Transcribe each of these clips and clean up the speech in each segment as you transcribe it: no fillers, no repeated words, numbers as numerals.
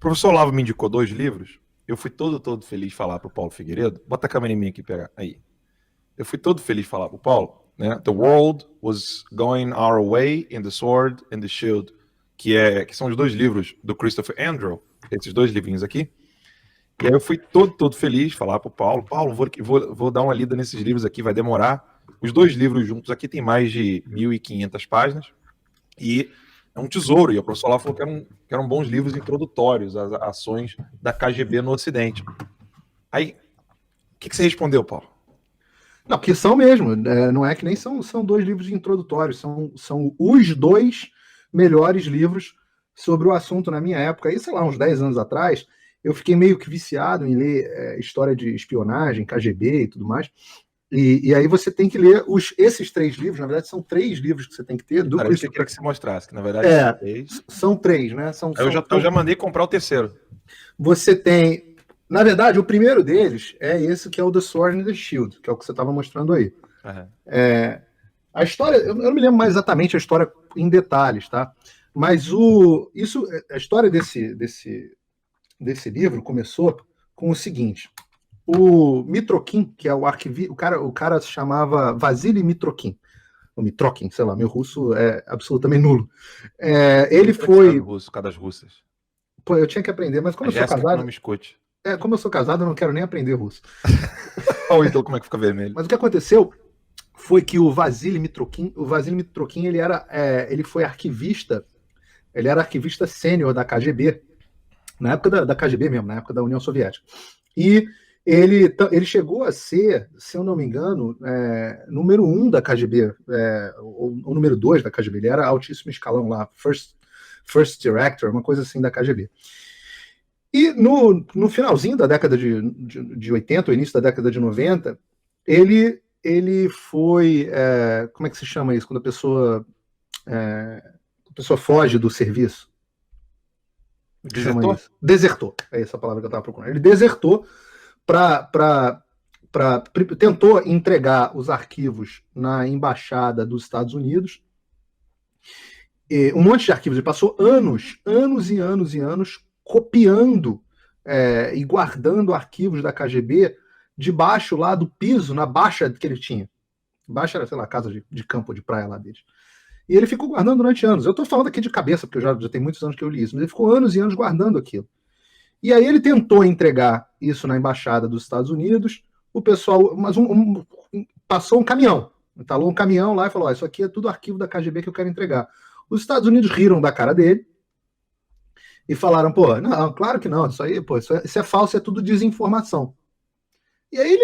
professor Olavo me indicou 2 livros. Eu fui todo feliz falar pro Paulo Figueiredo. Bota a câmera em mim aqui, pegar. Aí. Eu fui todo feliz falar pro Paulo, né? The World Was Going Our Way in the Sword and the Shield, que são os 2 livros do Christopher Andrew, esses 2 livrinhos aqui. E aí eu fui todo feliz falar pro Paulo. Paulo, vou dar uma lida nesses livros aqui, vai demorar. Os 2 livros juntos aqui tem mais de 1.500 páginas. E é um tesouro. E o professor lá falou que eram bons livros introdutórios às ações da KGB no Ocidente. Aí, o que você respondeu, Paulo? Não, porque são mesmo. Não é que nem são 2 livros introdutórios. São os 2 melhores livros sobre o assunto na minha época. Aí, sei lá, uns 10 anos atrás, eu fiquei meio que viciado em ler história de espionagem, KGB e tudo mais. E aí você tem que ler esses 3 livros. Na verdade, são 3 livros que você tem que ter. Cara, eu queria que você mostrasse, que na verdade são 3, né? Eu já mandei comprar o terceiro. Você tem... Na verdade, o primeiro deles é esse que é o The Sword and the Shield, que é o que você estava mostrando aí. Uhum. A história, eu não me lembro mais exatamente a história em detalhes, tá? Mas a história desse livro começou com o seguinte: o Mitrokin, que é o arquivista, o cara se chamava Vasily Mitrokin, ou Mitrokin, sei lá, meu russo é absolutamente nulo. Ele foi... Russo, cada das russas. Pô, eu tinha que aprender, mas como eu sou casado... Não me escute. Como eu sou casado, eu não quero nem aprender russo. Ou então como é que fica vermelho? Mas o que aconteceu foi que o Vasily Mitrokin, ele foi arquivista, ele era arquivista sênior da KGB, na época da KGB mesmo, na época da União Soviética. E ele chegou a ser, se eu não me engano, número 1 da KGB, ou número 2 da KGB, ele era altíssimo escalão lá, First Director, uma coisa assim da KGB. E no finalzinho da década de 80, o início da década de 90, ele foi... como é que se chama isso? Quando a pessoa foge do serviço? Desertou? Desertou. É essa a palavra que eu estava procurando. Ele desertou tentou entregar os arquivos na embaixada dos Estados Unidos. Um monte de arquivos. Ele passou anos e anos copiando e guardando arquivos da KGB debaixo lá do piso, na baixa que ele tinha. Baixa era, sei lá, a casa de campo de praia lá deles. E ele ficou guardando durante anos. Eu estou falando aqui de cabeça, porque já tem muitos anos que eu li isso, mas ele ficou anos e anos guardando aquilo. E aí ele tentou entregar isso na embaixada dos Estados Unidos, o pessoal... Mas passou um caminhão, instalou um caminhão lá e falou: isso aqui é tudo arquivo da KGB que eu quero entregar. Os Estados Unidos riram da cara dele e falaram: pô, não, claro que não, isso aí, pô, isso é falso, é tudo desinformação. E aí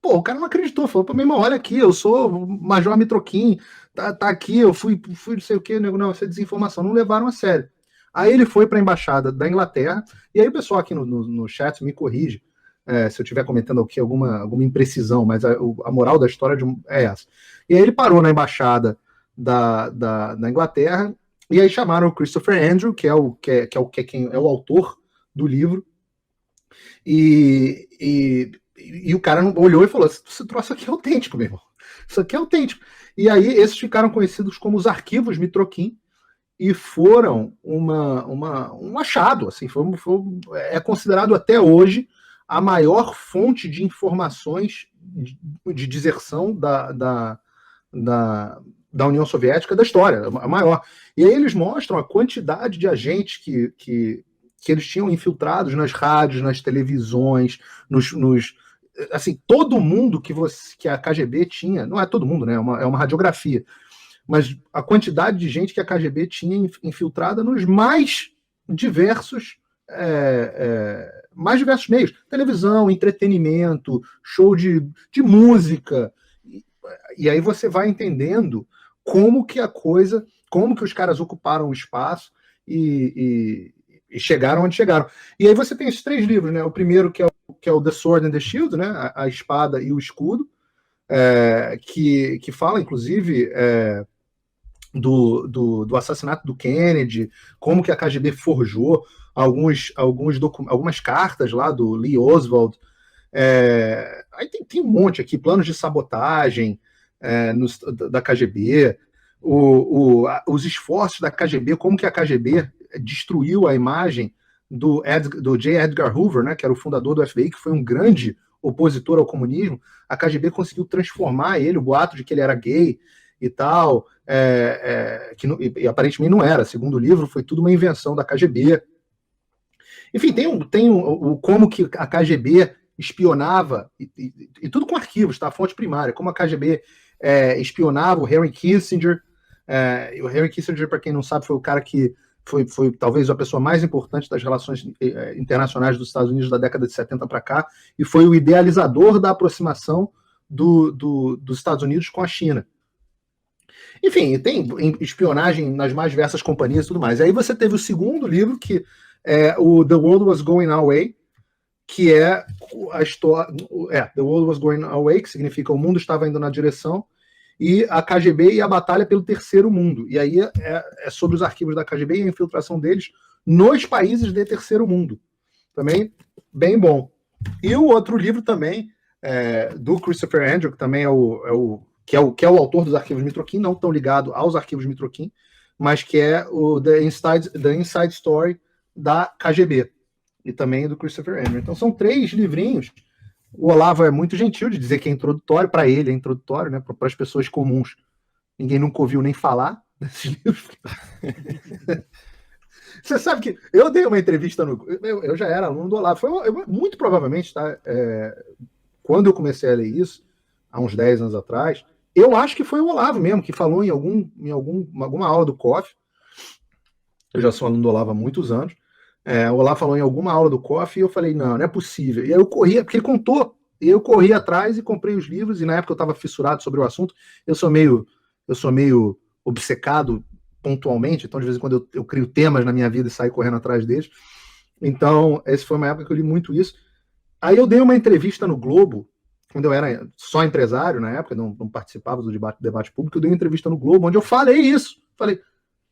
o cara não acreditou, falou: pô, meu irmão, olha aqui, eu sou o Major Mitrokin, tá aqui, eu fui não sei o que, não, isso é desinformação, não levaram a sério. Aí ele foi para a embaixada da Inglaterra, e aí o pessoal aqui no chat me corrige se eu estiver comentando aqui alguma imprecisão, mas a moral da história é essa. E aí ele parou na embaixada da Inglaterra, e aí chamaram o Christopher Andrew, que é o autor do livro, e o cara olhou e falou: esse troço aqui é autêntico, meu irmão. Isso aqui é autêntico. E aí esses ficaram conhecidos como os arquivos Mitrokin, e foram um achado. Assim, é considerado até hoje a maior fonte de informações de deserção da União Soviética da história, a maior. E aí eles mostram a quantidade de agentes que eles tinham infiltrados nas rádios, nas televisões, assim, todo mundo que a KGB tinha, não é todo mundo, né? É uma radiografia, mas a quantidade de gente que a KGB tinha infiltrada nos mais diversos meios, televisão, entretenimento, show de música, e aí você vai entendendo como que os caras ocuparam o espaço e chegaram onde chegaram. E aí você tem esses 3 livros, né? O primeiro que é o The Sword and the Shield, né? A espada e o escudo, que fala, inclusive, do assassinato do Kennedy, como que a KGB forjou algumas cartas lá do Lee Oswald. Aí tem um monte aqui, planos de sabotagem da KGB, os esforços da KGB, como que a KGB destruiu a imagem do J. Edgar Hoover, né, que era o fundador do FBI, que foi um grande opositor ao comunismo, a KGB conseguiu transformar ele, o boato de que ele era gay e tal, e aparentemente não era. Segundo o livro, foi tudo uma invenção da KGB. Enfim, tem como que a KGB espionava, e tudo com arquivos, tá? Fonte primária, como a KGB espionava o Henry Kissinger. O Henry Kissinger, para quem não sabe, foi o cara que foi talvez a pessoa mais importante das relações internacionais dos Estados Unidos da década de 70 para cá, e foi o idealizador da aproximação dos Estados Unidos com a China. Enfim, tem espionagem nas mais diversas companhias e tudo mais. E aí você teve o segundo livro, que é o The World Was Going Our Way, que é a história... The World Was Going Our Way, que significa o mundo estava indo na direção, e a KGB e a batalha pelo terceiro mundo. E aí é sobre os arquivos da KGB e a infiltração deles nos países de terceiro mundo. Também bem bom. E o outro livro também, do Christopher Andrew, que também que é o autor dos arquivos Mitrokin, não tão ligado aos arquivos Mitrokin, mas que é o The Inside Story da KGB. E também do Christopher Andrew. Então são 3 livrinhos. O Olavo é muito gentil de dizer que é introdutório, para ele é introdutório, né, para as pessoas comuns. Ninguém nunca ouviu nem falar desses livros. Você sabe que eu dei uma entrevista eu já era aluno do Olavo. Muito provavelmente, tá? Quando eu comecei a ler isso, há uns 10 anos atrás, eu acho que foi o Olavo mesmo, que falou em alguma aula do COF. Eu já sou aluno do Olavo há muitos anos. O Olavo falou em alguma aula do COF e eu falei, não é possível. E aí eu corri, porque ele contou, e eu corri atrás e comprei os livros, e na época eu estava fissurado sobre o assunto. Eu sou meio obcecado pontualmente, então de vez em quando eu crio temas na minha vida e saio correndo atrás deles. Então, essa foi uma época que eu li muito isso. Aí eu dei uma entrevista no Globo, quando eu era só empresário na época, não participava do debate público, eu dei uma entrevista no Globo, onde eu falei isso. Falei,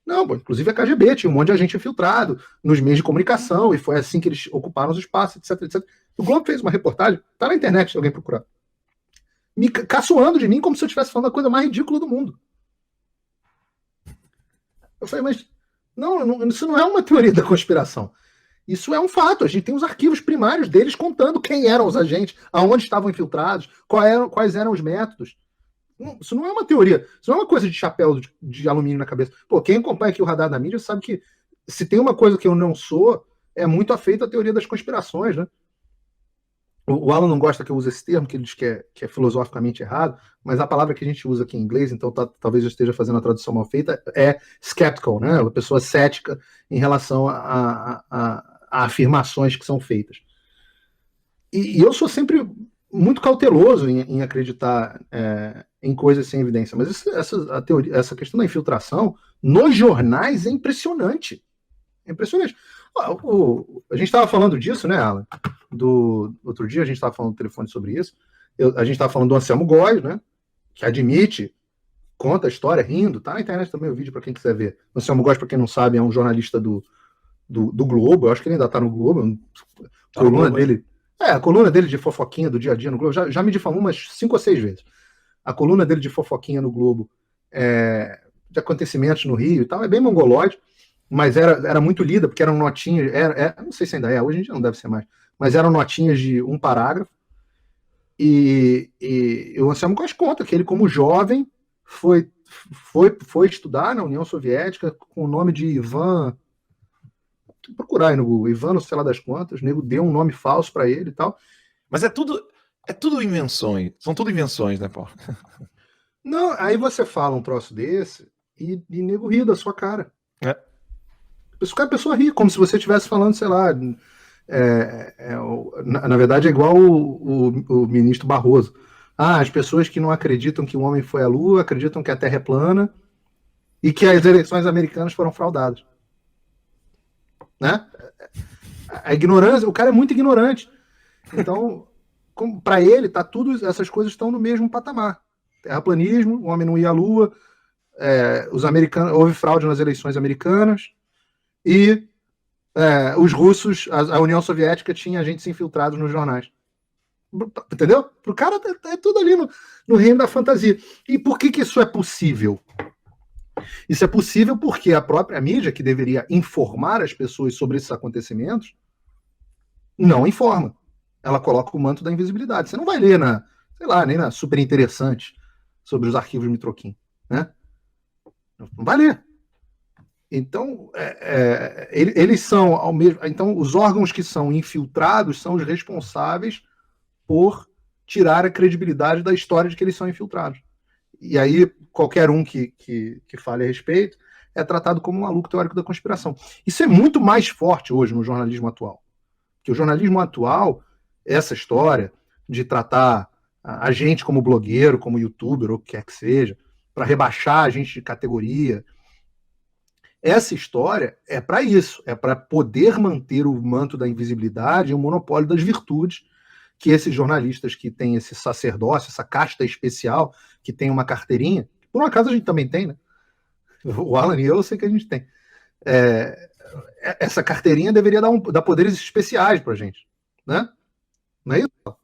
não, inclusive a KGB tinha um monte de agente infiltrado nos meios de comunicação, e foi assim que eles ocuparam os espaços, etc, etc. O Globo fez uma reportagem, tá na internet se alguém procurar, me caçoando de mim como se eu estivesse falando a coisa mais ridícula do mundo. Eu falei, mas não, isso não é uma teoria da conspiração. Isso é um fato. A gente tem os arquivos primários deles contando quem eram os agentes, aonde estavam infiltrados, quais eram os métodos. Isso não é uma teoria, isso não é uma coisa de chapéu de alumínio na cabeça. Pô, quem acompanha aqui o Radar da Mídia sabe que se tem uma coisa que eu não sou, é muito afeito à teoria das conspirações, né? O Alan não gosta que eu use esse termo, que ele diz que é filosoficamente errado, mas a palavra que a gente usa aqui em inglês, então talvez eu esteja fazendo a tradução mal feita, é skeptical, né? Uma pessoa cética em relação a afirmações que são feitas. E eu sou sempre muito cauteloso em acreditar em coisas sem evidência, mas essa questão da infiltração nos jornais é impressionante. É impressionante. A gente estava falando disso, né, Alan? Outro dia a gente estava falando no telefone sobre isso. A gente estava falando do Anselmo Góes, né? Que admite, conta a história rindo. Tá na internet também o vídeo para quem quiser ver. O Anselmo Góes, para quem não sabe, é um jornalista do Globo. Eu acho que ele ainda está no Globo. A coluna dele de fofoquinha do dia a dia no Globo já me difamou umas 5 ou 6 vezes. A coluna dele de fofoquinha no Globo, de acontecimentos no Rio e tal, é bem mongolóide, mas era muito lida, porque eram notinhas, não sei se ainda hoje em dia não deve ser mais, mas eram notinhas de um parágrafo, e o Anselmo Góes conta que ele, como jovem, foi estudar na União Soviética com o nome de Ivan, tem que procurar aí no Google, Ivan, não sei lá das quantas, o nego deu um nome falso para ele e tal. Mas é tudo invenções, são tudo invenções, né, Paulo? Não, aí você fala um troço desse e nego ri da sua cara. A pessoa ri, como se você estivesse falando, sei lá, na verdade é igual o ministro Barroso. As pessoas que não acreditam que o homem foi à Lua, acreditam que a Terra é plana e que as eleições americanas foram fraudadas. Né? A ignorância, o cara é muito ignorante. Então, para ele, essas coisas estão no mesmo patamar. Terraplanismo, o homem não ia à Lua, os americanos, houve fraude nas eleições americanas, e os russos, a União Soviética tinha agentes infiltrados nos jornais. Entendeu? Pro cara é tudo ali no reino da fantasia. E por que isso é possível? Isso é possível porque a própria mídia, que deveria informar as pessoas sobre esses acontecimentos, não informa. Ela coloca o manto da invisibilidade. Você não vai ler nem na Super Interessante sobre os arquivos Mitroquim, né? Não vai ler. Então, eles são ao mesmo. Então, os órgãos que são infiltrados são os responsáveis por tirar a credibilidade da história de que eles são infiltrados. E aí, qualquer um que fale a respeito é tratado como um maluco teórico da conspiração. Isso é muito mais forte hoje no jornalismo atual. Porque o jornalismo atual, essa história de tratar a gente como blogueiro, como youtuber, ou o que quer que seja, para rebaixar a gente de categoria, essa história é para isso, é para poder manter o manto da invisibilidade e o monopólio das virtudes que esses jornalistas que têm esse sacerdócio, essa casta especial, que tem uma carteirinha, por um acaso a gente também tem, né? O Alan e eu sei que a gente tem. Essa carteirinha deveria dar poderes especiais para a gente, né? Não é isso?